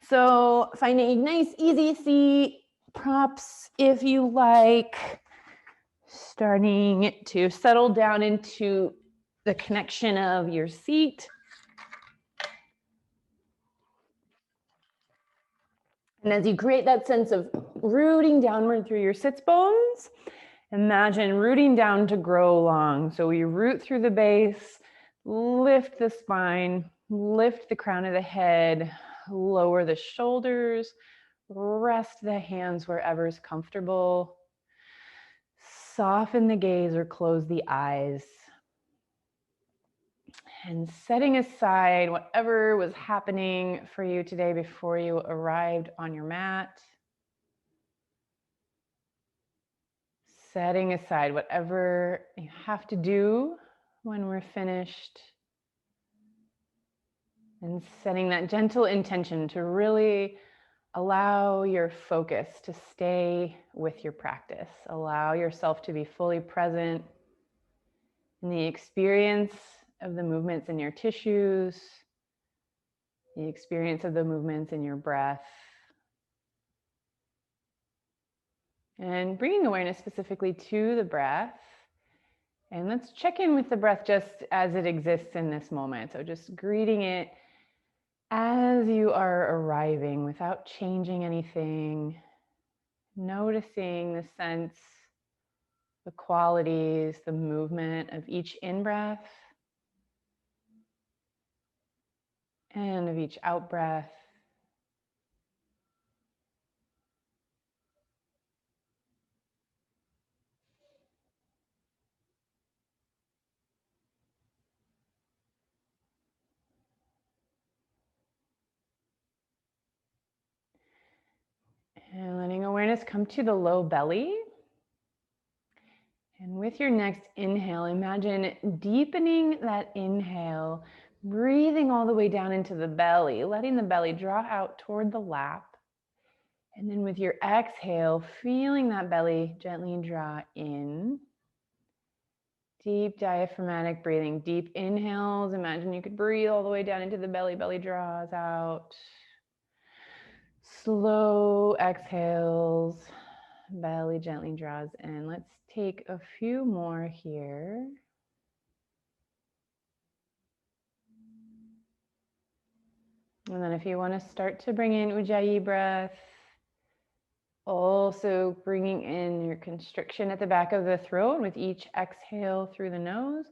So finding a nice, easy seat, props if you like, starting to settle down into the connection of your seat. And as you create that sense of rooting downward through your sits bones, imagine rooting down to grow long. So we root through the base, lift the spine, lift the crown of the head, lower the shoulders, rest the hands wherever is comfortable. Soften the gaze or close the eyes. And setting aside whatever was happening for you today before you arrived on your mat. Setting aside whatever you have to do when we're finished. And setting that gentle intention to really allow your focus to stay with your practice. Allow yourself to be fully present in the experience of the movements in your tissues, the experience of the movements in your breath. And bringing awareness specifically to the breath. And let's check in with the breath just as it exists in this moment. So just greeting it as you are arriving without changing anything. Noticing the sense, the qualities, the movement of each in-breath and of each out-breath. And letting awareness come to the low belly. And with your next inhale, imagine deepening that inhale, breathing all the way down into the belly, letting the belly draw out toward the lap. And then with your exhale, feeling that belly gently draw in. Deep diaphragmatic breathing, deep inhales. Imagine you could breathe all the way down into the belly, belly draws out. Slow exhales, belly gently draws in. Let's take a few more here. And then if you want to start to bring in Ujjayi breath, also bringing in your constriction at the back of the throat with each exhale through the nose.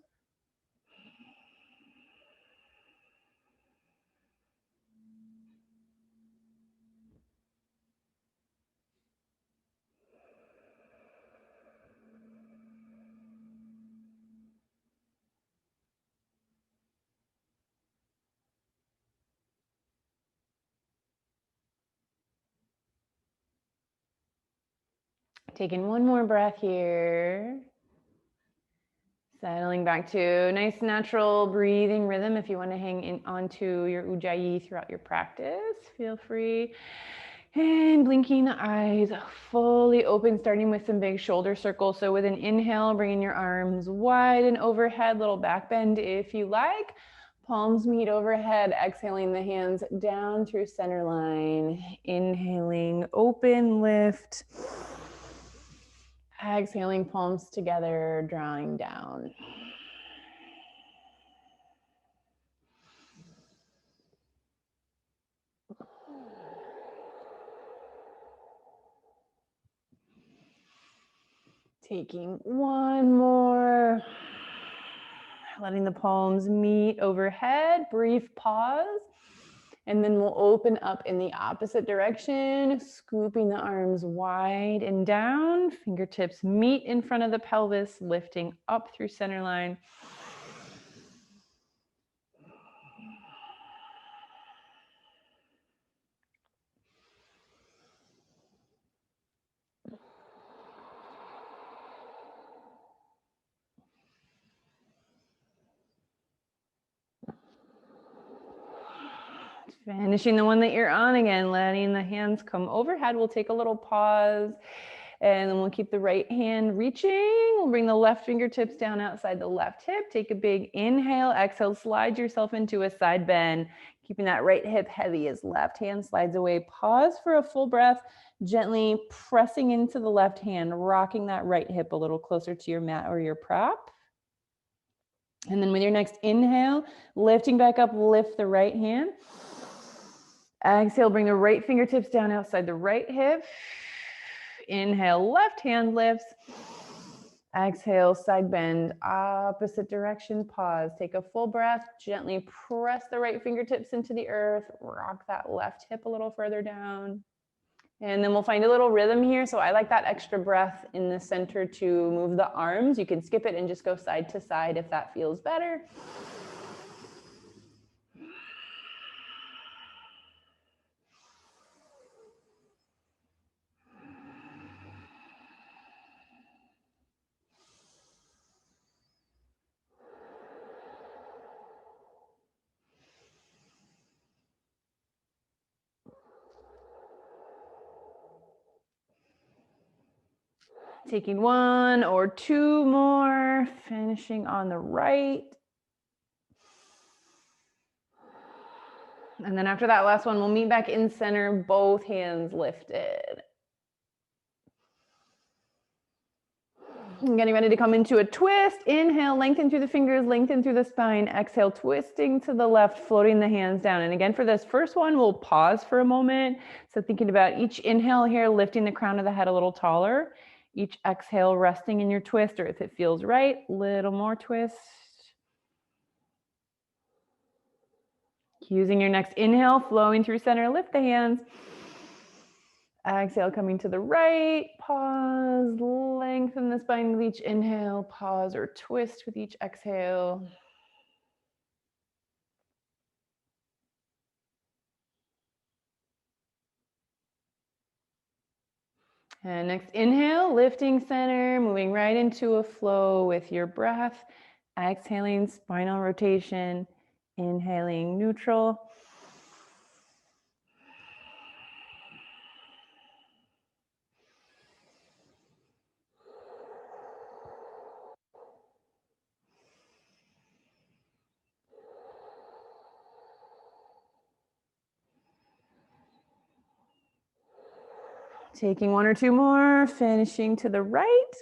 Taking one more breath here. Settling back to a nice natural breathing rhythm. If you want to hang in onto your Ujjayi throughout your practice, feel free. And blinking the eyes fully open, starting with some big shoulder circles. So with an inhale, bringing your arms wide and overhead, little back bend if you like. Palms meet overhead, exhaling the hands down through center line. Inhaling, open, lift. Exhaling, palms together, drawing down. Taking one more. Letting the palms meet overhead, brief pause. And then we'll open up in the opposite direction, scooping the arms wide and down. Fingertips meet in front of the pelvis, lifting up through center line. Finishing the one that you're on again, letting the hands come overhead. We'll take a little pause and then we'll keep the right hand reaching. We'll bring the left fingertips down outside the left hip. Take a big inhale, exhale, slide yourself into a side bend. Keeping that right hip heavy as left hand slides away. Pause for a full breath, gently pressing into the left hand, rocking that right hip a little closer to your mat or your prop. And then with your next inhale, lifting back up, lift the right hand. Exhale, bring the right fingertips down outside the right hip. Inhale, left hand lifts. Exhale, side bend, opposite direction, pause. Take a full breath, gently press the right fingertips into the earth, rock that left hip a little further down. And then we'll find a little rhythm here. So I like that extra breath in the center to move the arms. You can skip it and just go side to side if that feels better. Taking one or two more, finishing on the right. And then after that last one, we'll meet back in center, both hands lifted. Getting ready to come into a twist. Inhale, lengthen through the fingers, lengthen through the spine. Exhale, twisting to the left, floating the hands down. And again, for this first one, we'll pause for a moment. So thinking about each inhale here, lifting the crown of the head a little taller. Each exhale, resting in your twist, or if it feels right, little more twist. Using your next inhale, flowing through center, lift the hands. Exhale, coming to the right, pause, lengthen the spine with each inhale, pause or twist with each exhale. And next inhale, lifting center, moving right into a flow with your breath. Exhaling, spinal rotation. Inhaling, neutral. Taking one or two more, finishing to the right.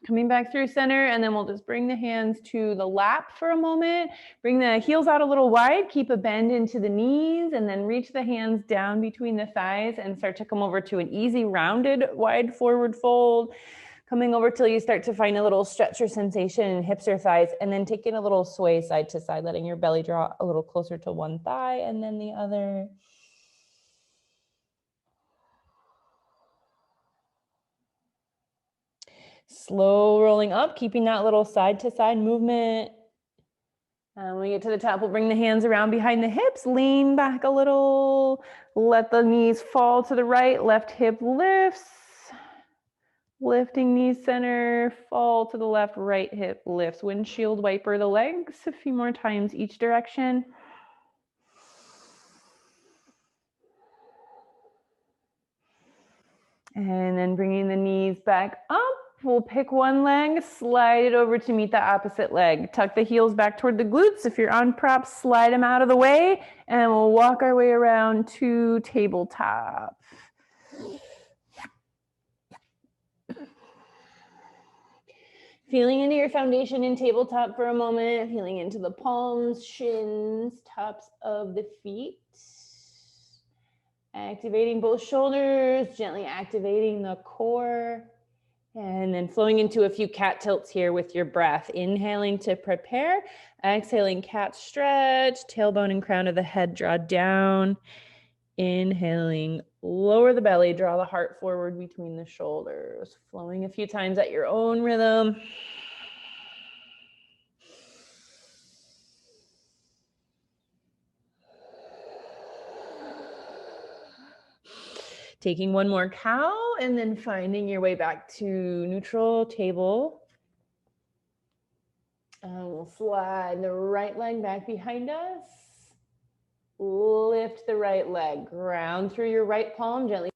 Coming back through center, and then we'll just bring the hands to the lap for a moment. Bring the heels out a little wide, keep a bend into the knees, and then reach the hands down between the thighs and start to come over to an easy rounded wide forward fold. Coming over till you start to find a little stretch or sensation in hips or thighs, and then taking a little sway side to side, letting your belly draw a little closer to one thigh and then the other. Slow rolling up, keeping that little side to side movement. When we get to the top, we'll bring the hands around behind the hips, lean back a little, let the knees fall to the right, left hip lifts, lifting knees center, fall to the left, right hip lifts. Windshield wiper the legs a few more times each direction. And then bringing the knees back up. We'll pick one leg, slide it over to meet the opposite leg. Tuck the heels back toward the glutes. If you're on props, slide them out of the way, and we'll walk our way around to tabletop. Feeling into your foundation in tabletop for a moment, feeling into the palms, shins, tops of the feet. Activating both shoulders, gently activating the core. And then flowing into a few cat tilts here with your breath. Inhaling to prepare. Exhaling, cat stretch. Tailbone and crown of the head draw down. Inhaling, lower the belly. Draw the heart forward between the shoulders. Flowing a few times at your own rhythm. Taking one more cow and then finding your way back to neutral table. We'll slide the right leg back behind us. Lift the right leg, ground through your right palm, gently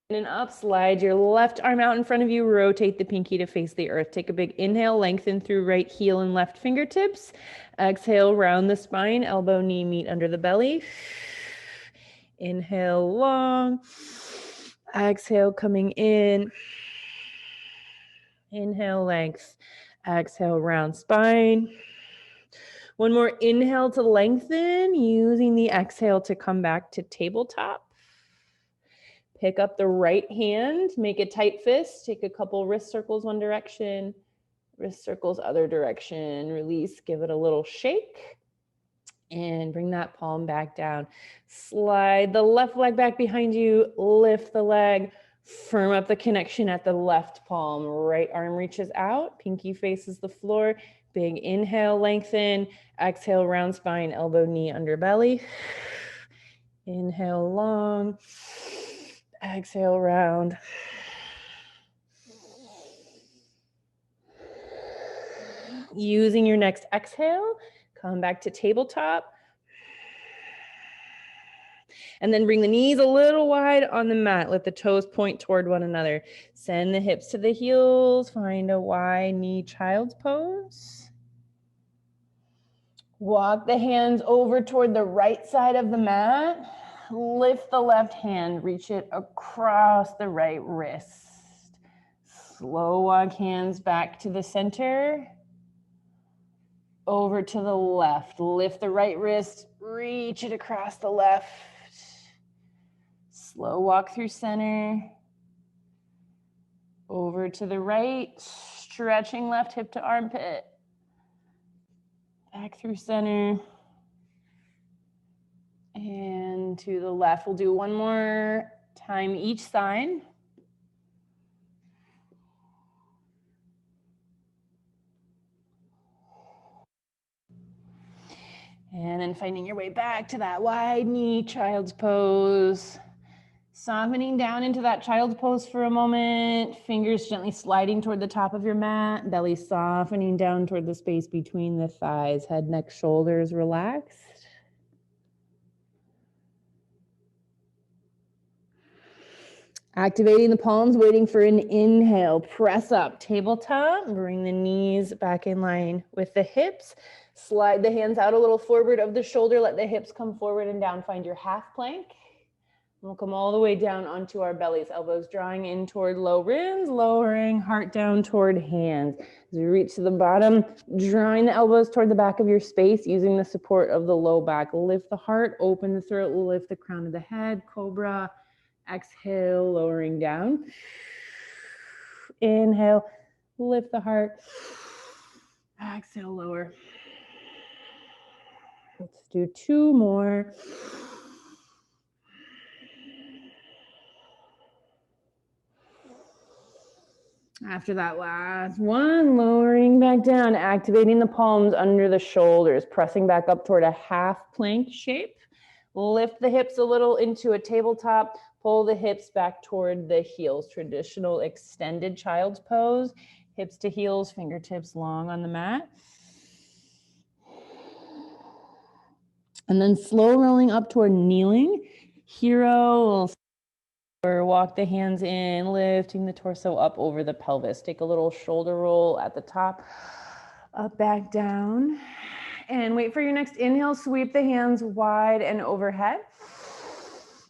In and up, slide your left arm out in front of you, rotate the pinky to face the earth. Take a big inhale, lengthen through right heel and left fingertips. Exhale, round the spine, elbow, knee meet under the belly. Inhale, long. Exhale, coming in. Inhale, length. Exhale, round spine. One more inhale to lengthen, using the exhale to come back to tabletop. Pick up the right hand, make a tight fist, take a couple wrist circles one direction, wrist circles other direction, release, give it a little shake, and bring that palm back down. Slide the left leg back behind you, lift the leg, firm up the connection at the left palm, right arm reaches out, pinky faces the floor, big inhale, lengthen, exhale, round spine, elbow, knee, underbelly. Inhale, long. Exhale, round. Using your next exhale, come back to tabletop. And then bring the knees a little wide on the mat. Let the toes point toward one another. Send the hips to the heels. Find a wide knee child's pose. Walk the hands over toward the right side of the mat. Lift the left hand, reach it across the right wrist. Slow walk hands back to the center. Over to the left. Lift the right wrist, reach it across the left. Slow walk through center. Over to the right, stretching left hip to armpit. Back through center. And to the left. We'll do one more time each side. And then finding your way back to that wide knee child's pose. Softening down into that child's pose for a moment. Fingers gently sliding toward the top of your mat. Belly softening down toward the space between the thighs. Head, neck, shoulders relaxed. Activating the palms, waiting for an inhale. Press up, tabletop. Bring the knees back in line with the hips. Slide the hands out a little forward of the shoulder. Let the hips come forward and down. Find your half plank. We'll come all the way down onto our bellies. Elbows drawing in toward low ribs, lowering heart down toward hands. As we reach to the bottom, drawing the elbows toward the back of your space, using the support of the low back. Lift the heart, open the throat, lift the crown of the head, cobra. Exhale, lowering down. Inhale, lift the heart. Exhale, lower. Let's do two more. After that last one, lowering back down, activating the palms under the shoulders, pressing back up toward a half plank shape. Lift the hips a little into a tabletop. Pull the hips back toward the heels. Traditional extended child's pose. Hips to heels, fingertips long on the mat. And then slow rolling up toward kneeling. Hero, or walk the hands in, lifting the torso up over the pelvis. Take a little shoulder roll at the top, up, back, down. And wait for your next inhale. Sweep the hands wide and overhead.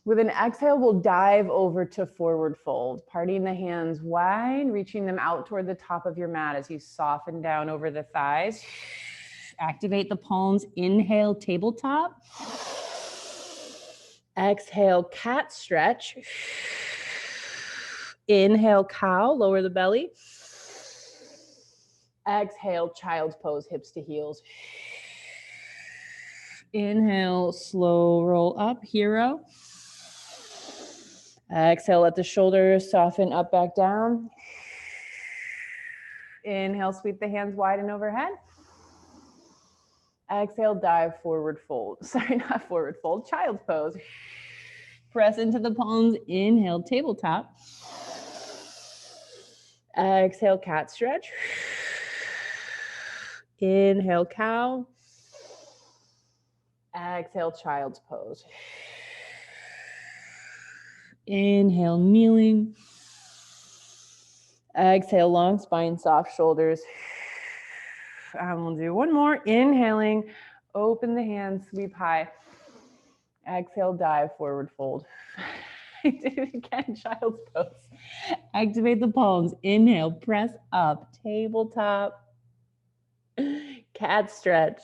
With an exhale, we'll dive over to forward fold, parting the hands wide, reaching them out toward the top of your mat as you soften down over the thighs. Activate the palms. Inhale, tabletop. Exhale, cat stretch. Inhale, cow, lower the belly. Exhale, child's pose, hips to heels. Inhale, slow roll up, hero. Exhale, let the shoulders soften up, back down. Inhale, sweep the hands wide and overhead. Exhale, dive forward fold. Sorry, not forward fold, child's pose. Press into the palms. Inhale, tabletop. Exhale, cat stretch. Inhale, cow. Exhale, child's pose. Inhale, kneeling. Exhale, long spine, soft shoulders. And we'll do one more. Inhaling, open the hands, sweep high. Exhale, dive, forward fold. Do it again, child's pose. Activate the palms. Inhale, press up, tabletop. Cat stretch.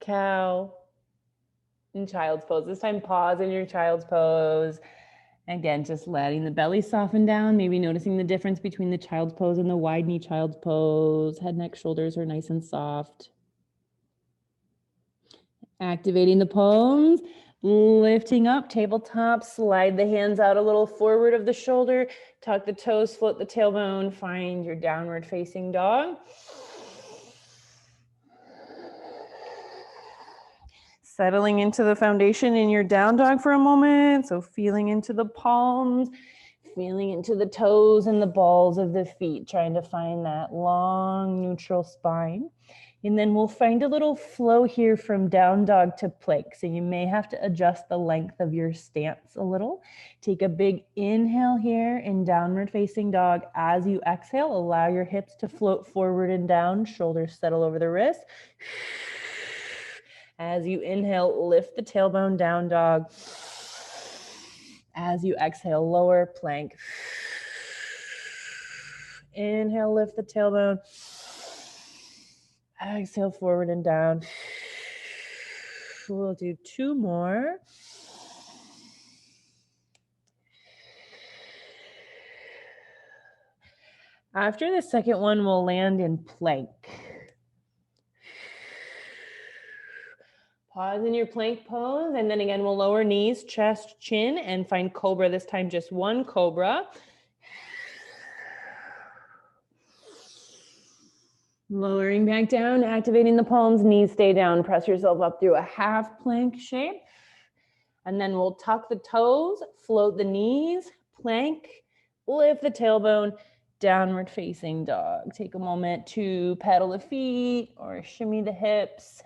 Cow. In child's pose. This time, pause in your child's pose. Again, just letting the belly soften down, maybe noticing the difference between the child's pose and the wide knee child's pose. Head, neck, shoulders are nice and soft. Activating the palms, lifting up, tabletop, slide the hands out a little forward of the shoulder, tuck the toes, float the tailbone, find your downward facing dog. Settling into the foundation in your down dog for a moment. So feeling into the palms, feeling into the toes and the balls of the feet, trying to find that long neutral spine. And then we'll find a little flow here from down dog to plank. So you may have to adjust the length of your stance a little. Take a big inhale here in downward facing dog. As you exhale, allow your hips to float forward and down, shoulders settle over the wrist. As you inhale, lift the tailbone, down dog. As you exhale, lower plank. Inhale, lift the tailbone. Exhale, forward and down. We'll do two more. After the second one, we'll land in plank. Pause in your plank pose, and then again, we'll lower knees, chest, chin, and find cobra. This time, just one cobra. Lowering back down, activating the palms, knees stay down. Press yourself up through a half plank shape. And then we'll tuck the toes, float the knees, plank, lift the tailbone, downward facing dog. Take a moment to pedal the feet or shimmy the hips.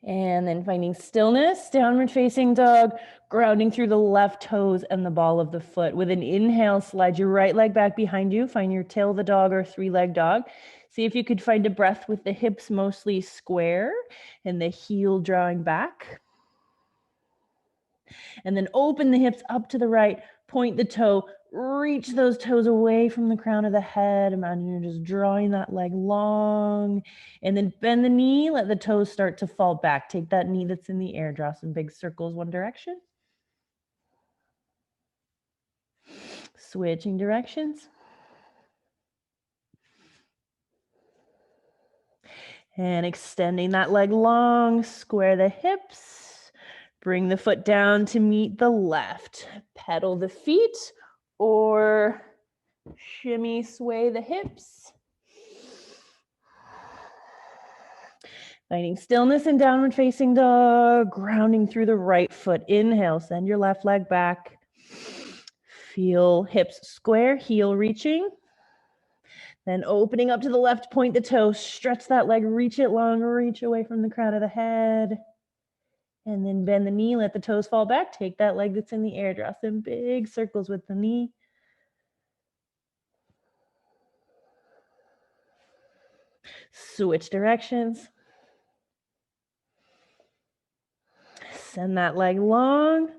And then finding stillness, downward facing dog, grounding through the left toes and the ball of the foot. With an inhale, slide your right leg back behind you. Find your tail of the dog or three-leg dog. See if you could find a breath with the hips mostly square and the heel drawing back. And then open the hips up to the right, point the toe, reach those toes away from the crown of the head. Imagine you're just drawing that leg long. And then bend the knee, let the toes start to fall back. Take that knee that's in the air, draw some big circles one direction. Switching directions. And extending that leg long, square the hips. Bring the foot down to meet the left. Pedal the feet or shimmy, sway the hips. Finding stillness in downward facing dog, grounding through the right foot. Inhale, send your left leg back. Feel hips square, heel reaching. Then opening up to the left, point the toe, stretch that leg, reach it long, reach away from the crown of the head. And then bend the knee, let the toes fall back. Take that leg that's in the air, draw some big circles with the knee. Switch directions. Send that leg long.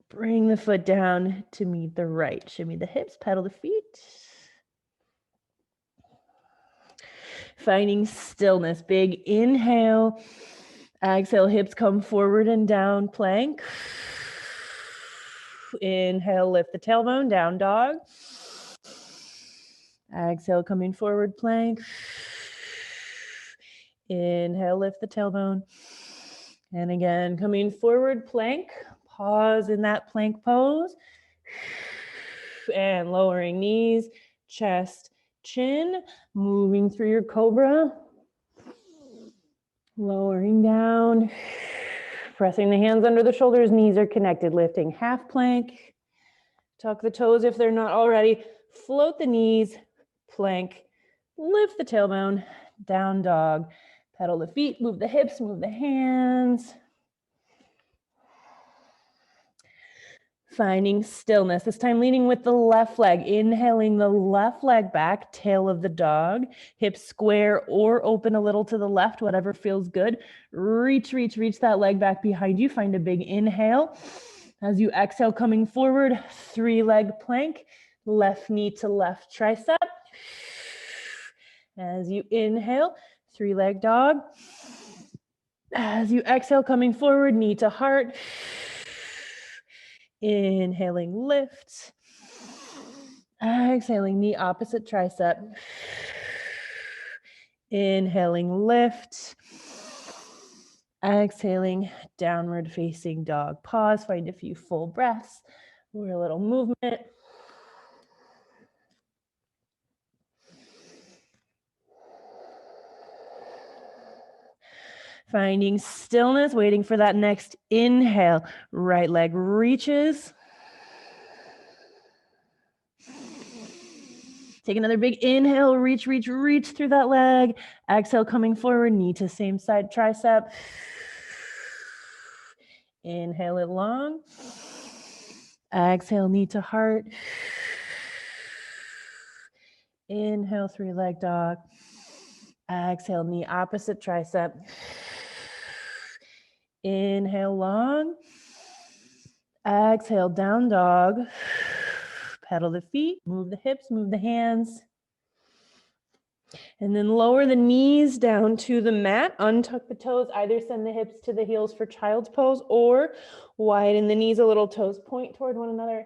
Bring the foot down to meet the right. Shimmy the hips, pedal the feet. Finding stillness. Big inhale. Exhale, hips come forward and down, plank. Inhale, lift the tailbone, down dog. Exhale, coming forward, plank. Inhale, lift the tailbone. And again, coming forward, plank. Pause in that plank pose. And lowering knees, chest, chin. Moving through your cobra. Lowering down. Pressing the hands under the shoulders, knees are connected. Lifting half plank. Tuck the toes if they're not already. Float the knees, plank. Lift the tailbone, down dog. Pedal the feet, move the hips, move the hands. Finding stillness, this time leaning with the left leg, inhaling the left leg back, tail of the dog, hips square or open a little to the left, whatever feels good. Reach that leg back behind you. Find a big inhale. As you exhale, coming forward, 3-leg plank, left knee to left tricep. As you inhale, 3-leg dog. As you exhale, coming forward, knee to heart. Inhaling, lift. Exhaling, knee opposite tricep. Inhaling, lift. Exhaling, downward facing dog. Pause, find a few full breaths or a little movement. Finding stillness, waiting for that next inhale. Right leg reaches. Take another big inhale, reach through that leg. Exhale, coming forward, knee to same side tricep. Inhale it long. Exhale, knee to heart. Inhale, 3-leg dog. Exhale, knee opposite tricep. Inhale long. Exhale, down dog. Pedal the feet, move the hips, move the hands. And then lower the knees down to the mat, untuck the toes, either send the hips to the heels for child's pose or widen the knees a little, toes point toward one another,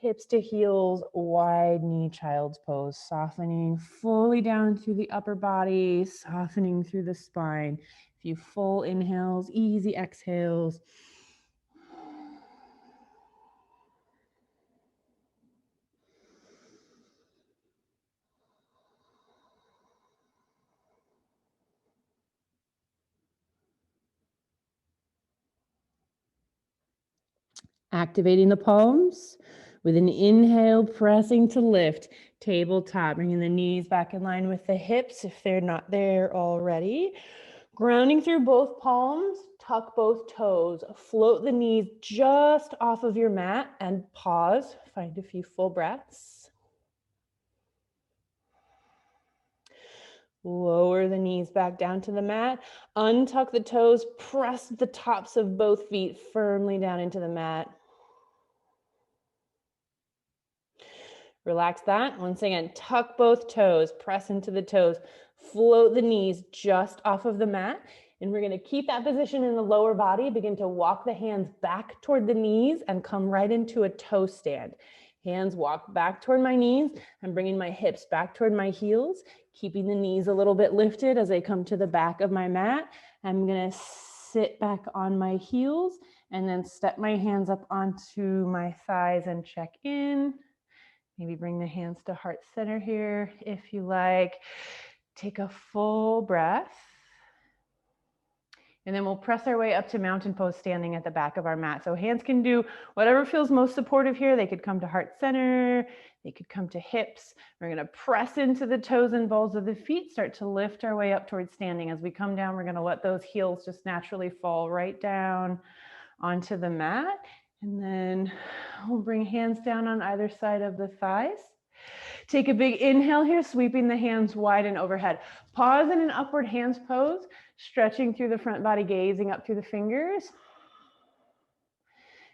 hips to heels, wide knee child's pose, softening fully down through the upper body, softening through the spine. A few full inhales, easy exhales. Activating the palms with an inhale, pressing to lift, tabletop, bringing the knees back in line with the hips if they're not there already. Grounding through both palms, tuck both toes, float the knees just off of your mat and pause. Find a few full breaths. Lower the knees back down to the mat. Untuck the toes, press the tops of both feet firmly down into the mat. Relax that. Once again, tuck both toes, press into the toes, float the knees just off of the mat. And we're going to keep that position in the lower body. Begin to walk the hands back toward the knees and come right into a toe stand. Hands walk back toward my knees. I'm bringing my hips back toward my heels, keeping the knees a little bit lifted as I come to the back of my mat. I'm going to sit back on my heels and then step my hands up onto my thighs and check in. Maybe bring the hands to heart center here if you like. Take a full breath. And then we'll press our way up to mountain pose standing at the back of our mat. So hands can do whatever feels most supportive here. They could come to heart center. They could come to hips. We're going to press into the toes and balls of the feet, start to lift our way up towards standing. As we come down, we're going to let those heels just naturally fall right down onto the mat. And then we'll bring hands down on either side of the thighs. Take a big inhale here, sweeping the hands wide and overhead. Pause in an upward hands pose, stretching through the front body, gazing up through the fingers.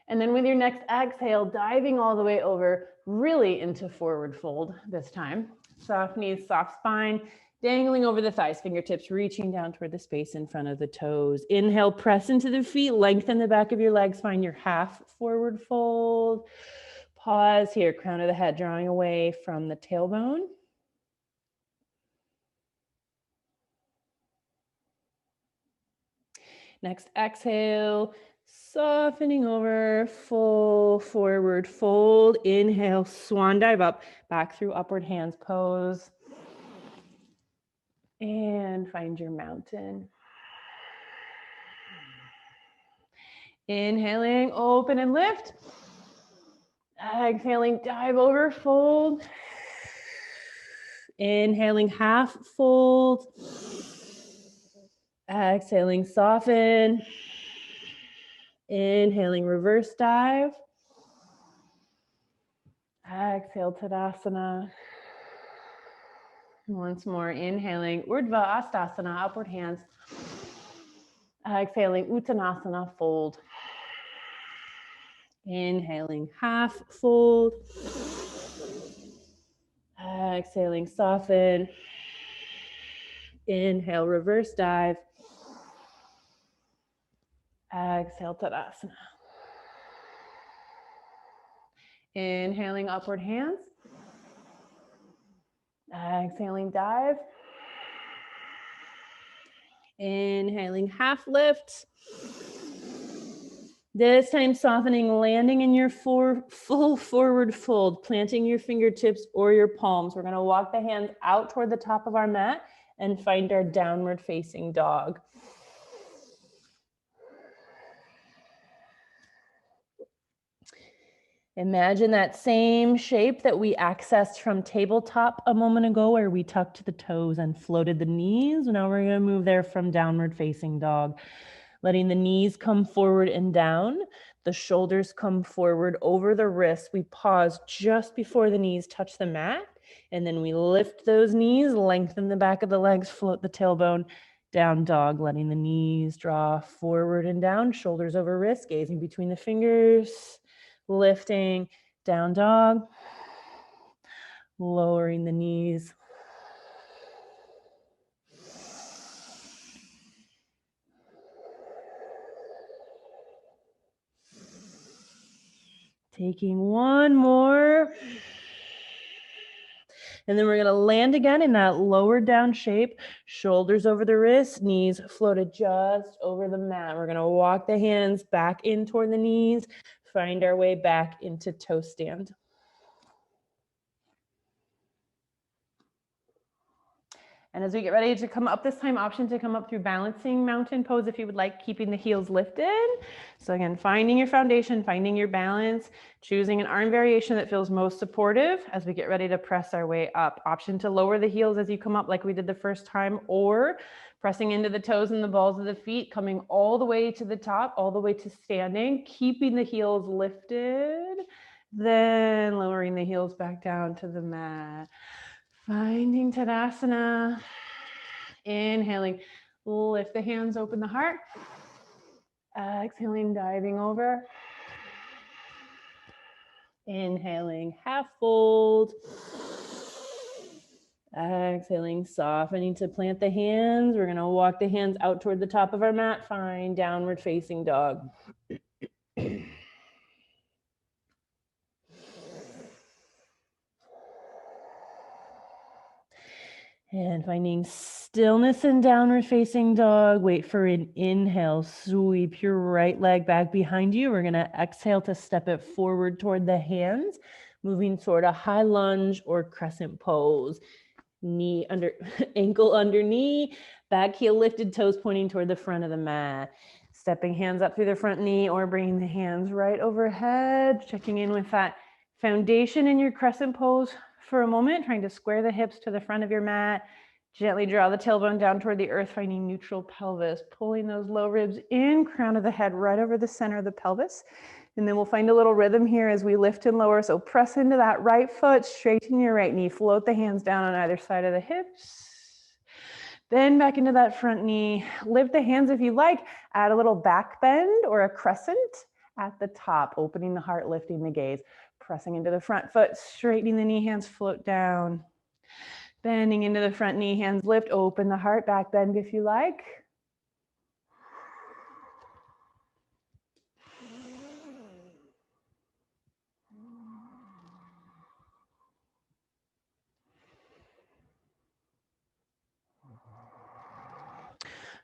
And then with your next exhale, diving all the way over, really into forward fold this time. Soft knees, soft spine, dangling over the thighs, fingertips reaching down toward the space in front of the toes. Inhale, press into the feet, lengthen the back of your legs, find your half forward fold. Pause here, crown of the head drawing away from the tailbone. Next exhale, softening over, full forward fold. Inhale, swan dive up, back through upward hands pose. And find your mountain. Inhaling, open and lift. Exhaling, dive over, fold. Inhaling, half fold. Exhaling, soften. Inhaling, reverse dive. Exhale, Tadasana. Once more, inhaling, Urdhva Hastasana, upward hands. Exhaling, Uttanasana, fold. Inhaling, half fold. Exhaling, soften. Inhale, reverse dive. Exhale, Tadasana. Inhaling, upward hands. Exhaling, dive. Inhaling, half lift. This time softening, landing in your full forward fold, planting your fingertips or your palms. We're gonna walk the hands out toward the top of our mat and find our downward facing dog. Imagine that same shape that we accessed from tabletop a moment ago, where we tucked the toes and floated the knees. Now we're gonna move there from downward facing dog. Letting the knees come forward and down, the shoulders come forward over the wrists. We pause just before the knees touch the mat, and then we lift those knees, lengthen the back of the legs, float the tailbone, down dog, letting the knees draw forward and down, shoulders over wrists, gazing between the fingers, lifting, down dog, lowering the knees. Taking one more. And then we're gonna land again in that lower down shape, shoulders over the wrists, knees floated just over the mat. We're gonna walk the hands back in toward the knees, find our way back into toe stand. And as we get ready to come up, this time option to come up through balancing mountain pose if you would like, keeping the heels lifted. So again, finding your foundation, finding your balance, choosing an arm variation that feels most supportive as we get ready to press our way up. Option to lower the heels as you come up like we did the first time, or pressing into the toes and the balls of the feet, coming all the way to the top, all the way to standing, keeping the heels lifted, then lowering the heels back down to the mat. Finding Tadasana. Inhaling, lift the hands, open the heart. Exhaling, diving over. Inhaling, half fold. Exhaling, softening to plant the hands. We're gonna walk the hands out toward the top of our mat. Find downward facing dog. And finding stillness in downward facing dog. Wait for an inhale. Sweep your right leg back behind you. We're going to exhale to step it forward toward the hands, moving toward a high lunge or crescent pose. Knee under, ankle under knee, back heel lifted, toes pointing toward the front of the mat. Stepping hands up through the front knee or bringing the hands right overhead. Checking in with that foundation in your crescent pose for a moment, trying to square the hips to the front of your mat. Gently draw the tailbone down toward the earth, finding neutral pelvis, pulling those low ribs in, crown of the head right over the center of the pelvis. And then we'll find a little rhythm here as we lift and lower. So press into that right foot, straighten your right knee, float the hands down on either side of the hips. Then back into that front knee, lift the hands if you like, add a little back bend or a crescent at the top, opening the heart, lifting the gaze. Pressing into the front foot, straightening the knee, hands float down. Bending into the front knee, hands lift, open the heart, back bend if you like.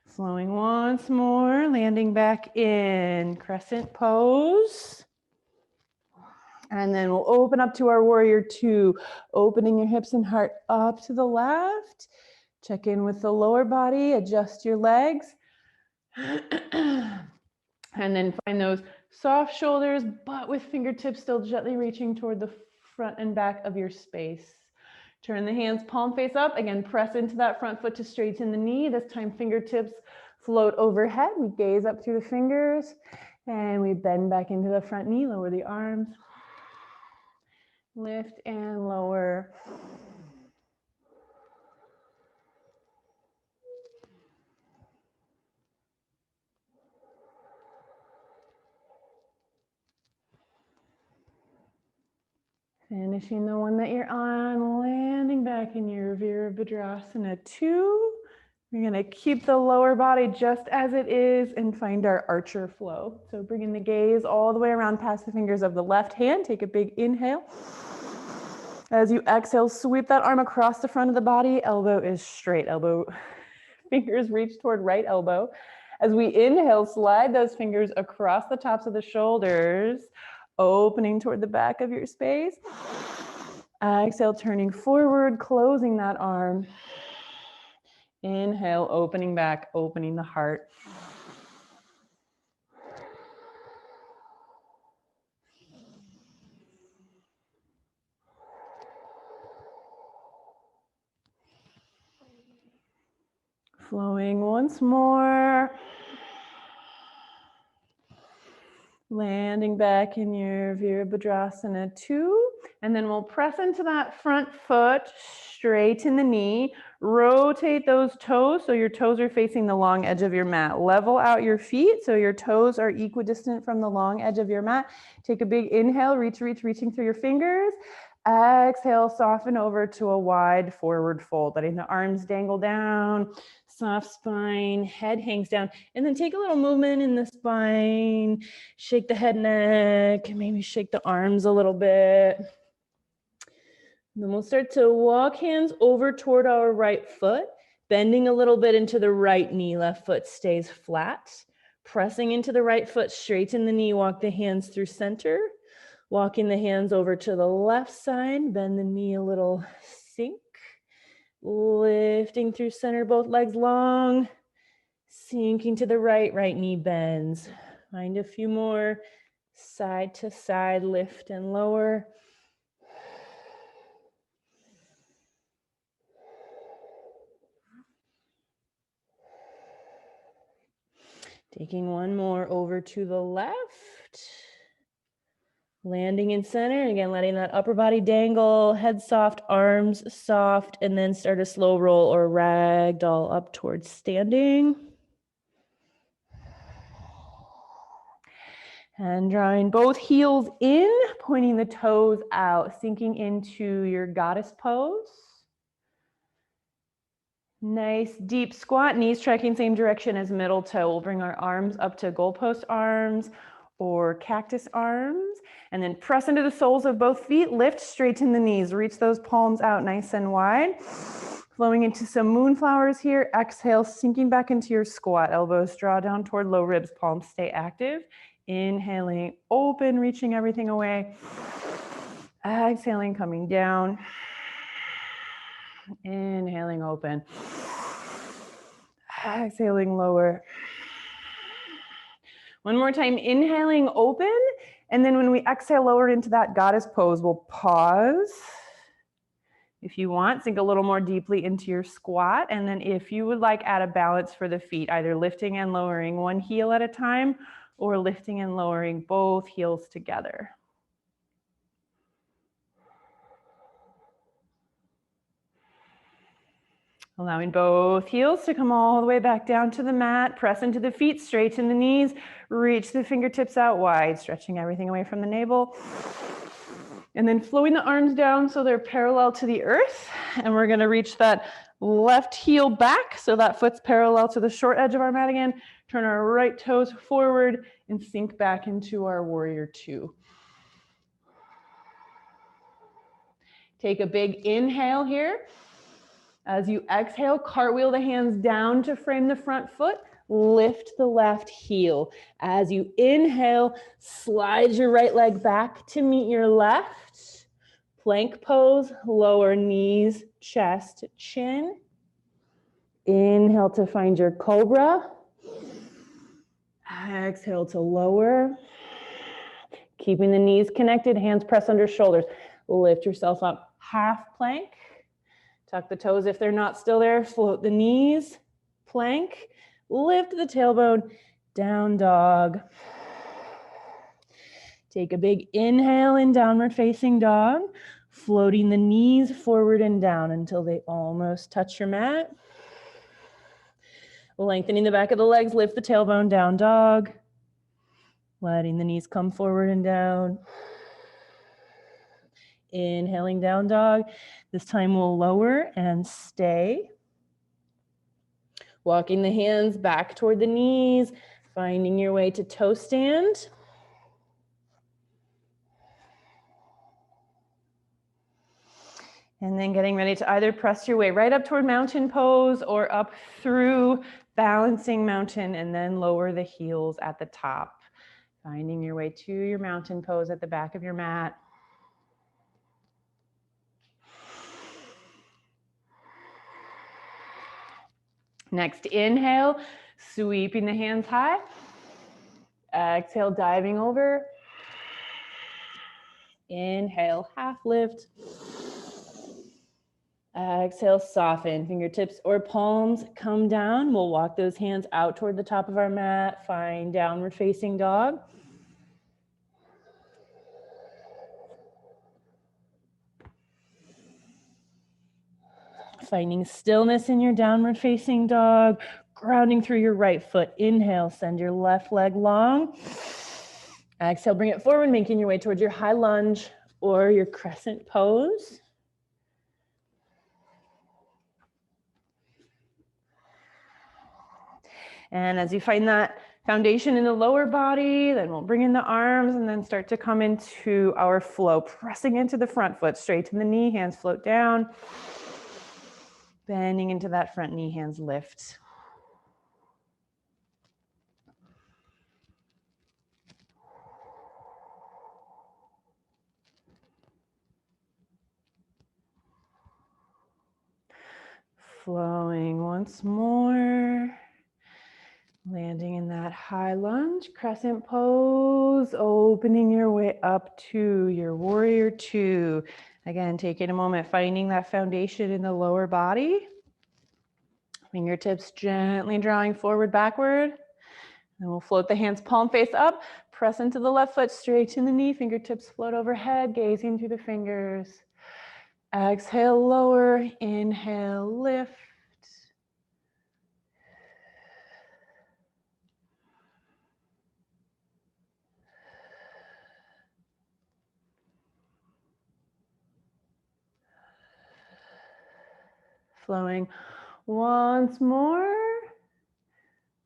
Flowing once more, landing back in crescent pose. And then we'll open up to our warrior two, opening your hips and heart up to the left. Check in with the lower body, adjust your legs. And then find those soft shoulders, but with fingertips still gently reaching toward the front and back of your space. Turn the hands palm face up. Again, press into that front foot to straighten the knee. This time fingertips float overhead. We gaze up through the fingers and we bend back into the front knee. Lower the arms. Lift and lower. Finishing the one that you're on, landing back in your Virabhadrasana 2. We're gonna keep the lower body just as it is and find our archer flow. So bringing the gaze all the way around past the fingers of the left hand. Take a big inhale. As you exhale, sweep that arm across the front of the body. Elbow is straight. Fingers reach toward right elbow. As we inhale, slide those fingers across the tops of the shoulders, opening toward the back of your space. Exhale, turning forward, closing that arm. Inhale, opening back, opening the heart. Flowing once more. Landing back in your Virabhadrasana 2. And then we'll press into that front foot, straighten the knee, rotate those toes so your toes are facing the long edge of your mat. Level out your feet so your toes are equidistant from the long edge of your mat. Take a big inhale, reaching through your fingers. Exhale, soften over to a wide forward fold, letting the arms dangle down, soft spine, head hangs down, and then take a little movement in the spine, shake the head, neck, maybe shake the arms a little bit. And then we'll start to walk hands over toward our right foot, bending a little bit into the right knee, left foot stays flat. Pressing into the right foot, straighten the knee, walk the hands through center. Walking the hands over to the left side, bend the knee a little, sink. Lifting through center, both legs long. Sinking to the right, right knee bends. Find a few more, side to side, lift and lower. Taking one more over to the left. Landing in center, again, letting that upper body dangle, head soft, arms soft, and then start a slow roll or ragdoll up towards standing. And drawing both heels in, pointing the toes out, sinking into your goddess pose. Nice deep squat, knees tracking same direction as middle toe. We'll bring our arms up to goalpost arms or cactus arms, and then press into the soles of both feet, lift, straighten the knees, reach those palms out nice and wide. Flowing into some moonflowers here, exhale, sinking back into your squat, elbows draw down toward low ribs, palms stay active. Inhaling, open, reaching everything away. Exhaling, coming down. Inhaling, open. Exhaling, lower. One more time, inhaling, open. And then when we exhale, lower into that goddess pose, we'll pause. If you want, sink a little more deeply into your squat. And then if you would like, add a balance for the feet, either lifting and lowering one heel at a time or lifting and lowering both heels together. Allowing both heels to come all the way back down to the mat. Press into the feet, straighten the knees, reach the fingertips out wide, stretching everything away from the navel. And then flowing the arms down so they're parallel to the earth. And we're gonna reach that left heel back so that foot's parallel to the short edge of our mat again. Turn our right toes forward and sink back into our warrior two. Take a big inhale here. As you exhale, cartwheel the hands down to frame the front foot. Lift the left heel. As you inhale, slide your right leg back to meet your left. Plank pose, lower knees, chest, chin. Inhale to find your cobra. Exhale to lower. Keeping the knees connected, hands press under shoulders. Lift yourself up, half plank. Tuck the toes if they're not still there. Float the knees. Plank. Lift the tailbone. Down dog. Take a big inhale in downward facing dog. Floating the knees forward and down until they almost touch your mat. Lengthening the back of the legs. Lift the tailbone. Down dog. Letting the knees come forward and down. Inhaling down dog. This time we'll lower and stay. Walking the hands back toward the knees, finding your way to toe stand. And then getting ready to either press your way right up toward mountain pose or up through balancing mountain and then lower the heels at the top. Finding your way to your mountain pose at the back of your mat. Next inhale, sweeping the hands high. Exhale, diving over. Inhale, half lift. Exhale, soften. Fingertips or palms come down. We'll walk those hands out toward the top of our mat. Find downward facing dog. Finding stillness in your downward facing dog, grounding through your right foot. Inhale, send your left leg long. Exhale, bring it forward, making your way towards your high lunge or your crescent pose. And as you find that foundation in the lower body, then we'll bring in the arms and then start to come into our flow, pressing into the front foot, straighten the knee, hands float down. Bending into that front knee, hands lift. Flowing once more. Landing in that high lunge, crescent pose, opening your way up to your warrior two. Again, taking a moment, finding that foundation in the lower body. Fingertips gently drawing forward, backward. And we'll float the hands palm face up, press into the left foot, straighten the knee, fingertips float overhead, gazing through the fingers. Exhale, lower, inhale, lift. Flowing once more.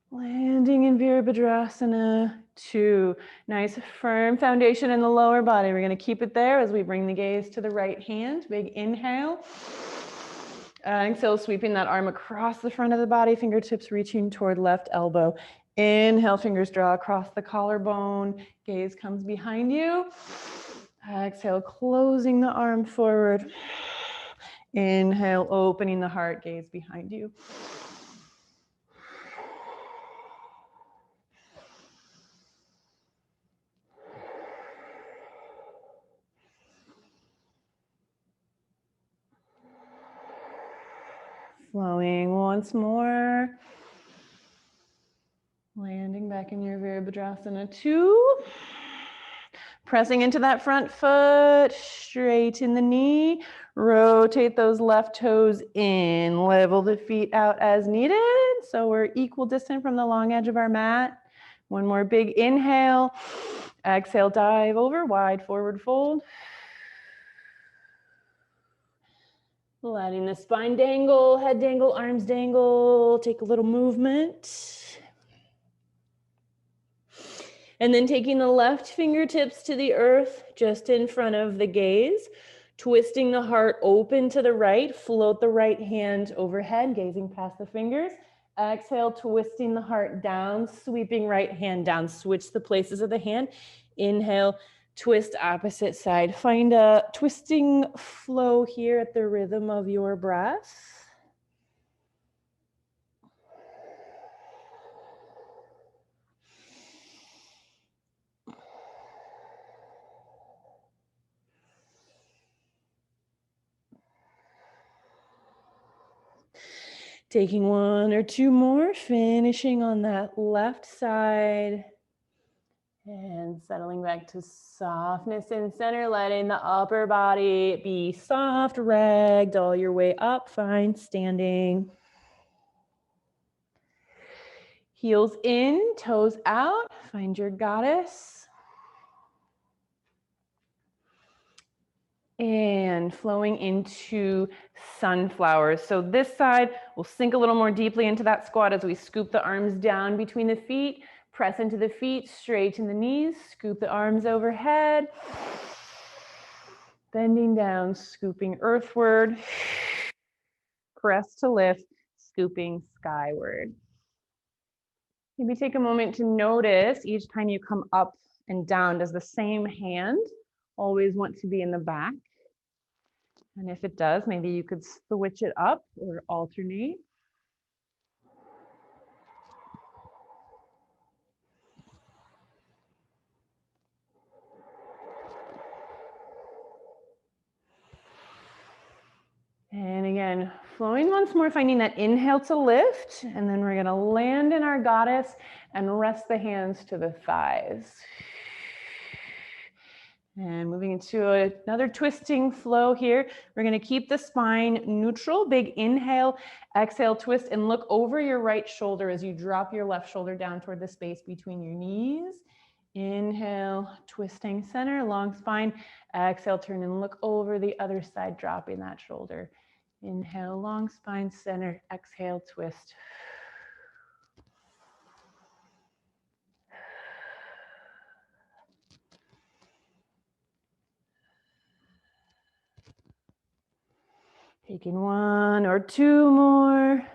Landing in Virabhadrasana 2. Nice firm foundation in the lower body. We're going to keep it there as we bring the gaze to the right hand. Big inhale. Exhale, sweeping that arm across the front of the body, fingertips reaching toward left elbow. Inhale, fingers draw across the collarbone. Gaze comes behind you. Exhale, closing the arm forward. Inhale, opening the heart, gaze behind you. Flowing once more. Landing back in your Virabhadrasana 2. Pressing into that front foot, straighten the knee, rotate those left toes in, level the feet out as needed. So we're equal distance from the long edge of our mat. One more big inhale. Exhale, dive over, wide forward fold. Letting the spine dangle, head dangle, arms dangle. Take a little movement. And then taking the left fingertips to the earth, just in front of the gaze. Twisting the heart open to the right. Float the right hand overhead, gazing past the fingers. Exhale, twisting the heart down, sweeping right hand down. Switch the places of the hand. Inhale, twist opposite side. Find a twisting flow here at the rhythm of your breath. Taking one or two more, finishing on that left side. And settling back to softness in center, letting the upper body be soft, ragdoll your way up, fine standing. Heels in, toes out, find your goddess. And flowing into sunflowers. So this side will sink a little more deeply into that squat as we scoop the arms down between the feet, press into the feet, straighten the knees, scoop the arms overhead, bending down, scooping earthward, press to lift, scooping skyward. Maybe take a moment to notice each time you come up and down, does the same hand always want to be in the back? And if it does, maybe you could switch it up or alternate. And again, flowing once more, finding that inhale to lift, and then we're gonna land in our goddess and rest the hands to the thighs. And moving into another twisting flow here. We're gonna keep the spine neutral, big inhale, exhale, twist, and look over your right shoulder as you drop your left shoulder down toward the space between your knees. Inhale, twisting center, long spine. Exhale, turn and look over the other side, dropping that shoulder. Inhale, long spine, center. Exhale, twist. Taking one or two more.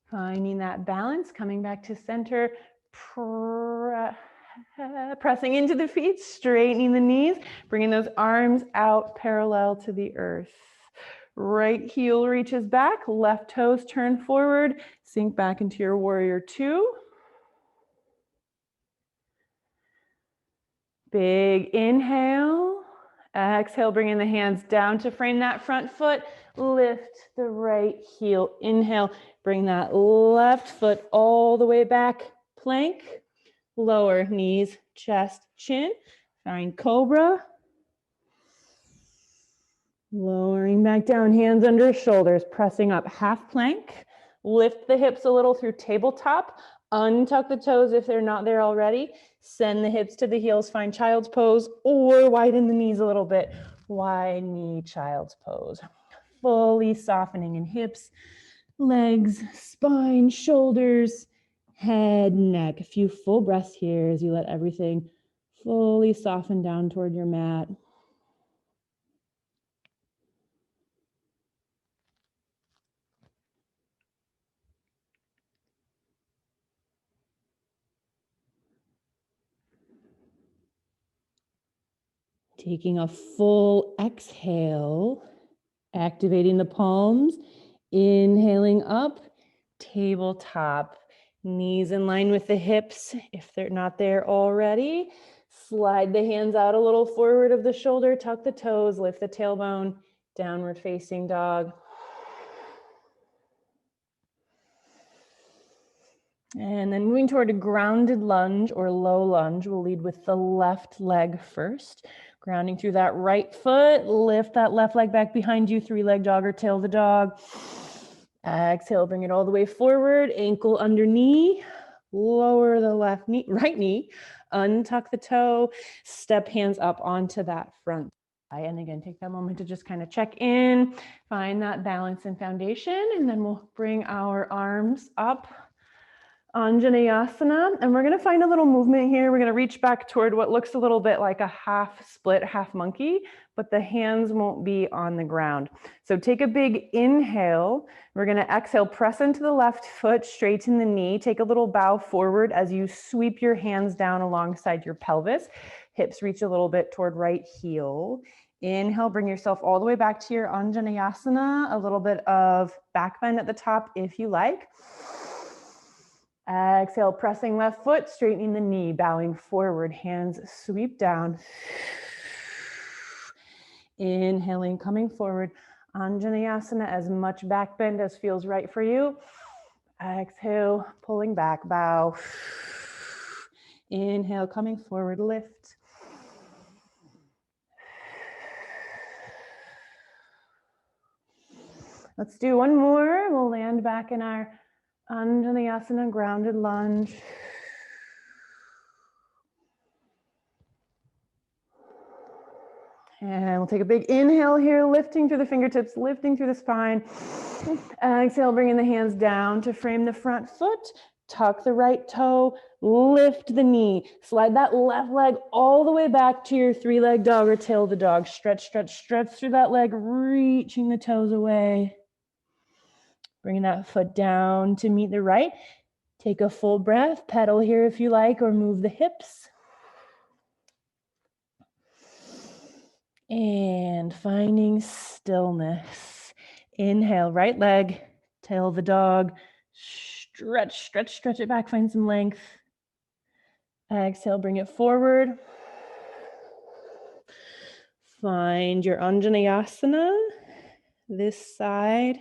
Finding that balance, coming back to center. Pressing into the feet, straightening the knees, bringing those arms out parallel to the earth. Right heel reaches back, left toes turn forward, sink back into your warrior two. Big inhale. Exhale, bringing the hands down to frame that front foot. Lift the right heel. Inhale, bring that left foot all the way back. Plank. Lower knees, chest, chin. Find cobra. Lowering back down, hands under shoulders, pressing up, half plank. Lift the hips a little through tabletop. Untuck the toes if they're not there already. Send the hips to the heels, find child's pose, or widen the knees a little bit. Wide knee, child's pose. Fully softening in hips, legs, spine, shoulders, head, neck. A few full breaths here as you let everything fully soften down toward your mat. Taking a full exhale, activating the palms, inhaling up, tabletop, knees in line with the hips if they're not there already. Slide the hands out a little forward of the shoulder, tuck the toes, lift the tailbone, downward facing dog. And then moving toward a grounded lunge or low lunge, we'll lead with the left leg first. Grounding through that right foot, lift that left leg back behind you, three-leg dog or tail the dog. Exhale, bring it all the way forward, ankle under knee, lower the left knee, right knee, untuck the toe, step hands up onto that front. And again, take that moment to just kind of check in, find that balance and foundation, and then we'll bring our arms up. Anjaneyasana, and we're going to find a little movement here. We're going to reach back toward what looks a little bit like a half split, half monkey, but the hands won't be on the ground. So take a big inhale. We're going to exhale, press into the left foot, straighten the knee, take a little bow forward as you sweep your hands down alongside your pelvis. Hips reach a little bit toward right heel. Inhale, bring yourself all the way back to your Anjaneyasana, a little bit of back bend at the top if you like. Exhale, pressing left foot, straightening the knee, bowing forward, hands sweep down. Inhaling, coming forward, Anjaneyasana, as much back bend as feels right for you. Exhale, pulling back, bow. Inhale, coming forward, lift. Let's do one more. We'll land back in our Anjaneyasana, grounded lunge. And we'll take a big inhale here, lifting through the fingertips, lifting through the spine. Exhale, bringing the hands down to frame the front foot. Tuck the right toe, lift the knee. Slide that left leg all the way back to your three-leg dog or tail the dog. Stretch, stretch, stretch through that leg, reaching the toes away. Bringing that foot down to meet the right. Take a full breath, pedal here if you like, or move the hips. And finding stillness. Inhale, right leg, tail the dog. Stretch, stretch, stretch it back, find some length. Exhale, bring it forward. Find your Anjaneyasana, this side.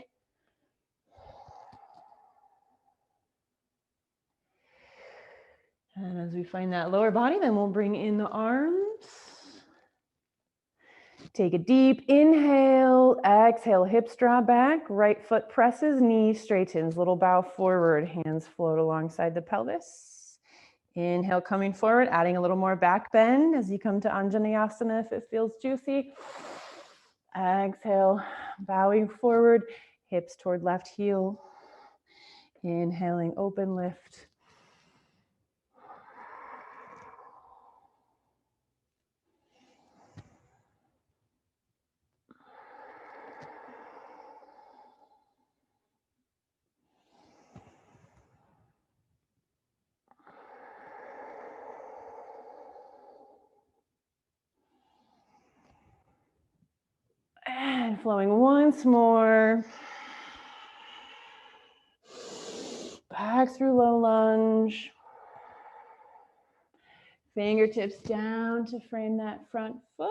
And as we find that lower body, then we'll bring in the arms. Take a deep inhale, exhale, hips draw back, right foot presses, knees straightens, little bow forward, hands float alongside the pelvis. Inhale, coming forward, adding a little more back bend as you come to Anjaneyasana if it feels juicy. Exhale, bowing forward, hips toward left heel. Inhaling, open lift. And flowing once more. Back through low lunge. Fingertips down to frame that front foot.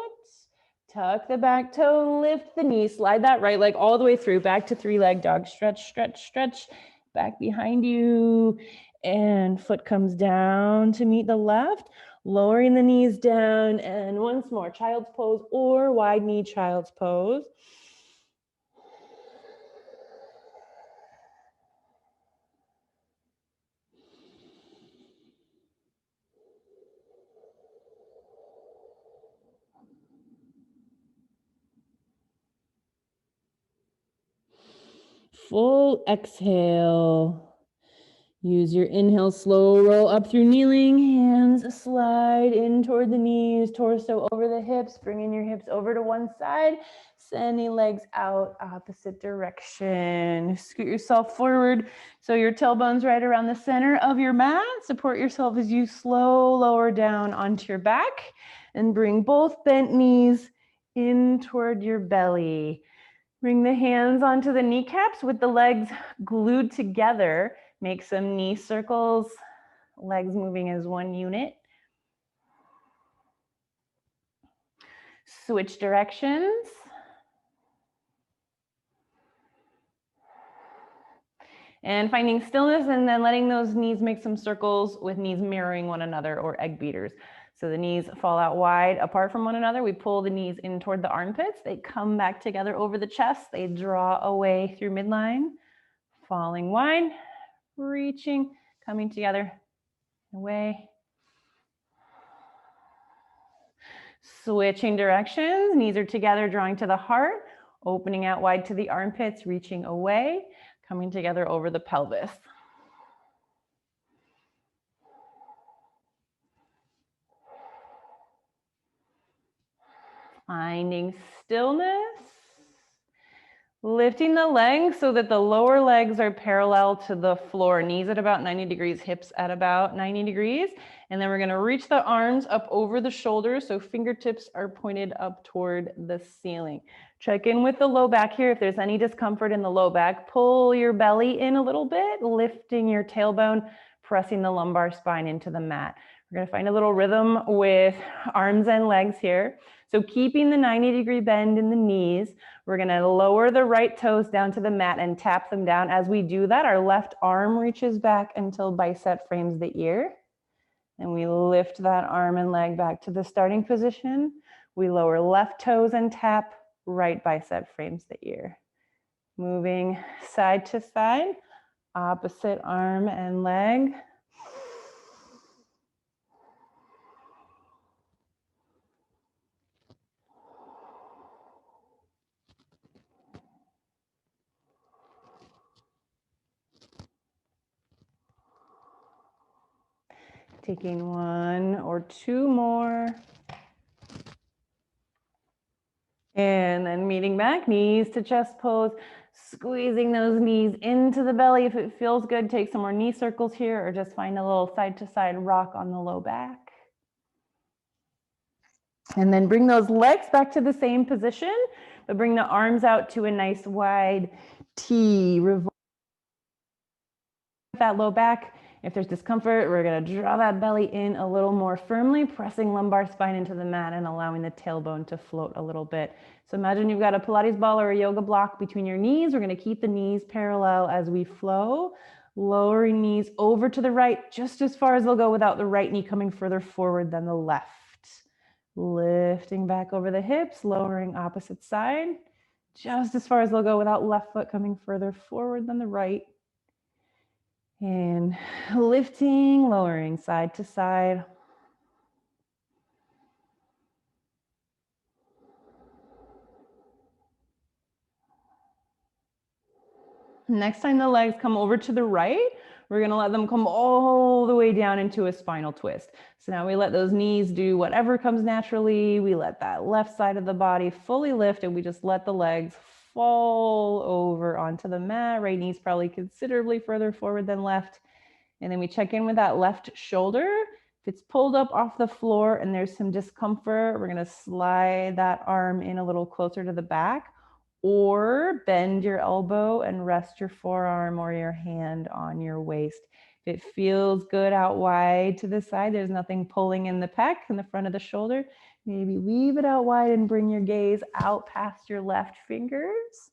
Tuck the back toe, lift the knee, slide that right leg all the way through, back to three-leg dog. Stretch, stretch, stretch, back behind you. And foot comes down to meet the left, lowering the knees down. And once more, child's pose or wide knee child's pose. Full exhale. Use your inhale, slow roll up through kneeling, hands slide in toward the knees, torso over the hips, bringing your hips over to one side, sending legs out opposite direction. Scoot yourself forward so your tailbone's right around the center of your mat. Support yourself as you slow lower down onto your back and bring both bent knees in toward your belly. Bring the hands onto the kneecaps with the legs glued together. Make some knee circles, legs moving as one unit. Switch directions. And finding stillness and then letting those knees make some circles with knees mirroring one another or egg beaters. So the knees fall out wide apart from one another. We pull the knees in toward the armpits. They come back together over the chest. They draw away through midline, falling wide. Reaching, coming together, away. Switching directions, knees are together, drawing to the heart, opening out wide to the armpits, reaching away, coming together over the pelvis. Finding stillness. Lifting the legs so that the lower legs are parallel to the floor. Knees at about 90 degrees, hips at about 90 degrees. And then we're going to reach the arms up over the shoulders so fingertips are pointed up toward the ceiling. Check in with the low back here. If there's any discomfort in the low back, pull your belly in a little bit, lifting your tailbone, pressing the lumbar spine into the mat. We're gonna find a little rhythm with arms and legs here. So keeping the 90-degree bend in the knees, we're gonna lower the right toes down to the mat and tap them down. As we do that, our left arm reaches back until bicep frames the ear. And we lift that arm and leg back to the starting position. We lower left toes and tap, right bicep frames the ear. Moving side to side, opposite arm and leg. Taking one or two more. And then meeting back, knees to chest pose, squeezing those knees into the belly. If it feels good, take some more knee circles here or just find a little side to side rock on the low back. And then bring those legs back to the same position, but bring the arms out to a nice wide T. Revolve that low back. If there's discomfort, we're gonna draw that belly in a little more firmly, pressing lumbar spine into the mat and allowing the tailbone to float a little bit. So imagine you've got a Pilates ball or a yoga block between your knees. We're gonna keep the knees parallel as we flow, lowering knees over to the right, just as far as they'll go without the right knee coming further forward than the left. Lifting back over the hips, lowering opposite side, just as far as they'll go without left foot coming further forward than the right. And lifting, lowering side to side. Next time the legs come over to the right, we're gonna let them come all the way down into a spinal twist. So now we let those knees do whatever comes naturally. We let that left side of the body fully lift and we just let the legs fall over onto the mat. Right knee's probably considerably further forward than left. And then we check in with that left shoulder. If it's pulled up off the floor and there's some discomfort, we're gonna slide that arm in a little closer to the back or bend your elbow and rest your forearm or your hand on your waist. If it feels good out wide to the side, there's nothing pulling in the pec in the front of the shoulder, maybe leave it out wide and bring your gaze out past your left fingers.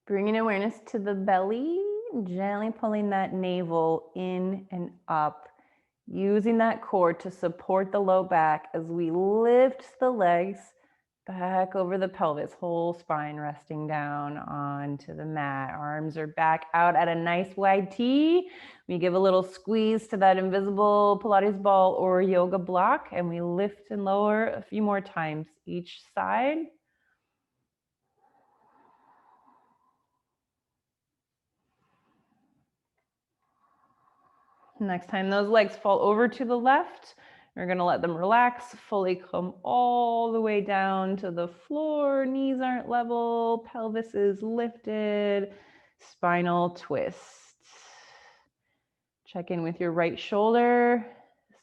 Bringing awareness to the belly, gently pulling that navel in and up, using that core to support the low back as we lift the legs back over the pelvis, whole spine resting down onto the mat. Arms are back out at a nice wide T. We give a little squeeze to that invisible Pilates ball or yoga block, and we lift and lower a few more times each side. Next time those legs fall over to the left, we're gonna let them relax, fully come all the way down to the floor. Knees aren't level, pelvis is lifted, spinal twist. Check in with your right shoulder,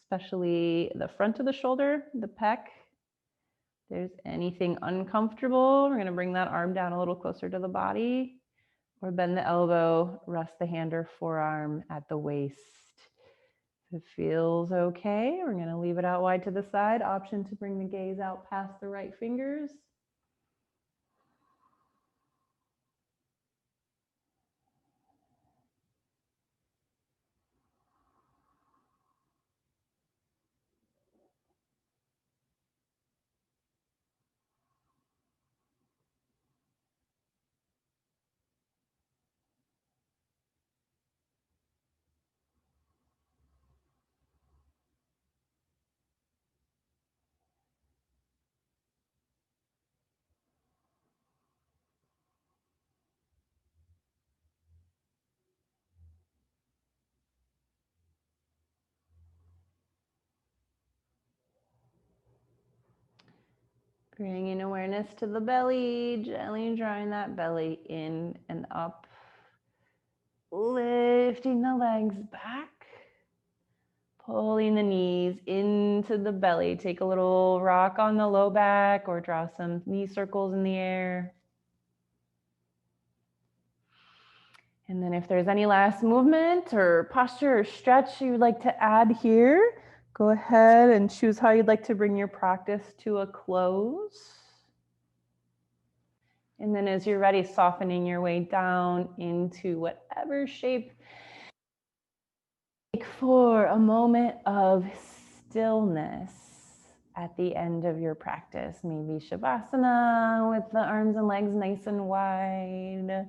especially the front of the shoulder, the pec. If there's anything uncomfortable, we're gonna bring that arm down a little closer to the body or bend the elbow, rest the hand or forearm at the waist. If it feels okay, we're gonna leave it out wide to the side. Option to bring the gaze out past the right fingers. Bringing awareness to the belly, gently drawing that belly in and up. Lifting the legs back, pulling the knees into the belly. Take a little rock on the low back or draw some knee circles in the air. And then if there's any last movement or posture or stretch you would like to add here, go ahead and choose how you'd like to bring your practice to a close. And then as you're ready, softening your way down into whatever shape. For a moment of stillness at the end of your practice. Maybe Shavasana with the arms and legs nice and wide,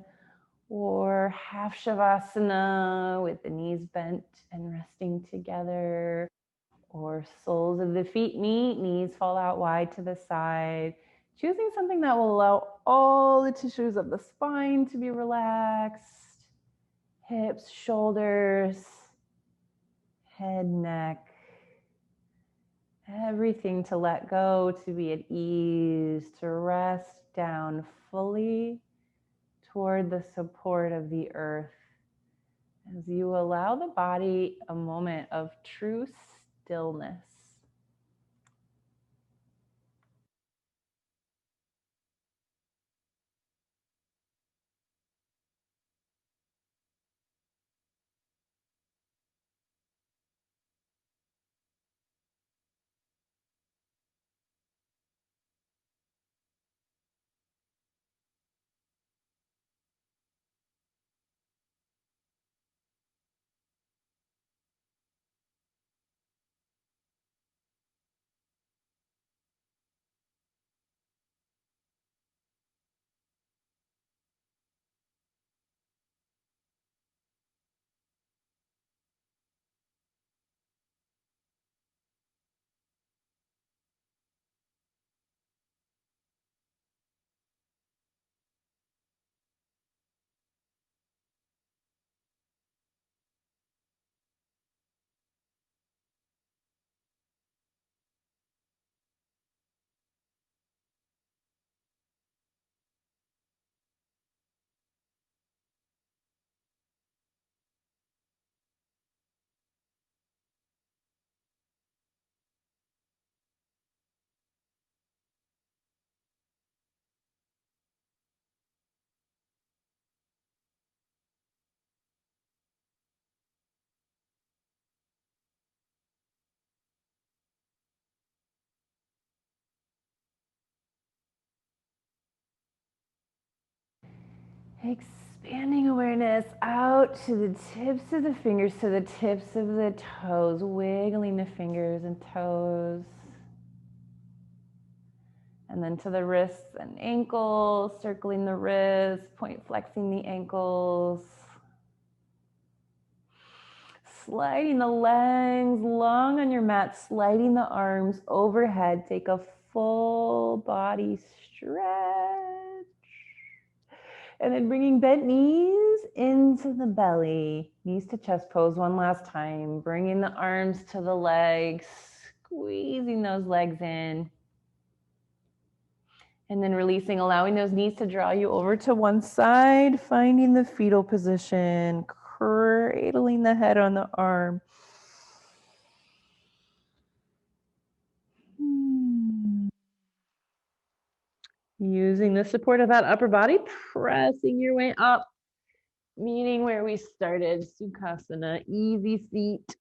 or half Shavasana with the knees bent and resting together, or soles of the feet meet, knees fall out wide to the side. Choosing something that will allow all the tissues of the spine to be relaxed, hips, shoulders, head, neck, everything to let go, to be at ease, to rest down fully toward the support of the earth as you allow the body a moment of true stillness. Expanding awareness out to the tips of the fingers, to the tips of the toes, wiggling the fingers and toes. And then to the wrists and ankles, circling the wrists, point flexing the ankles. Sliding the legs long on your mat, sliding the arms overhead. Take a full body stretch. And then bringing bent knees into the belly. Knees to chest pose one last time. Bringing the arms to the legs, squeezing those legs in. And then releasing, allowing those knees to draw you over to one side, finding the fetal position, cradling the head on the arm. Using the support of that upper body, pressing your way up, meeting where we started, Sukhasana, easy seat.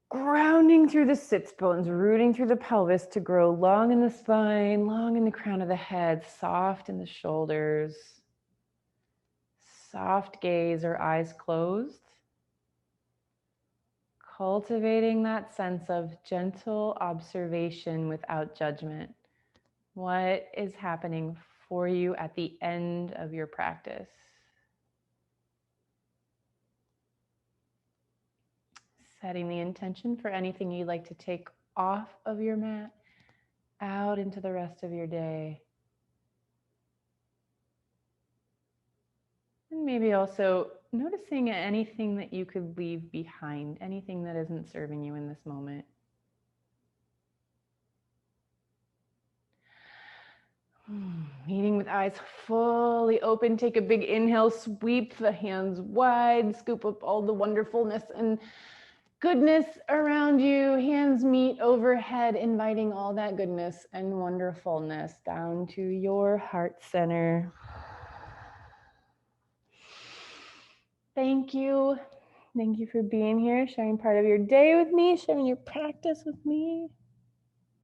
Grounding through the sits bones, rooting through the pelvis to grow long in the spine, long in the crown of the head, soft in the shoulders. Soft gaze or eyes closed. Cultivating that sense of gentle observation without judgment. What is happening for you at the end of your practice? Setting the intention for anything you'd like to take off of your mat, out into the rest of your day. And maybe also noticing anything that you could leave behind, anything that isn't serving you in this moment. Meeting with eyes fully open. Take a big inhale, sweep the hands wide, scoop up all the wonderfulness and goodness around you. Hands meet overhead, inviting all that goodness and wonderfulness down to your heart center. Thank you. Thank you for being here, sharing part of your day with me, sharing your practice with me.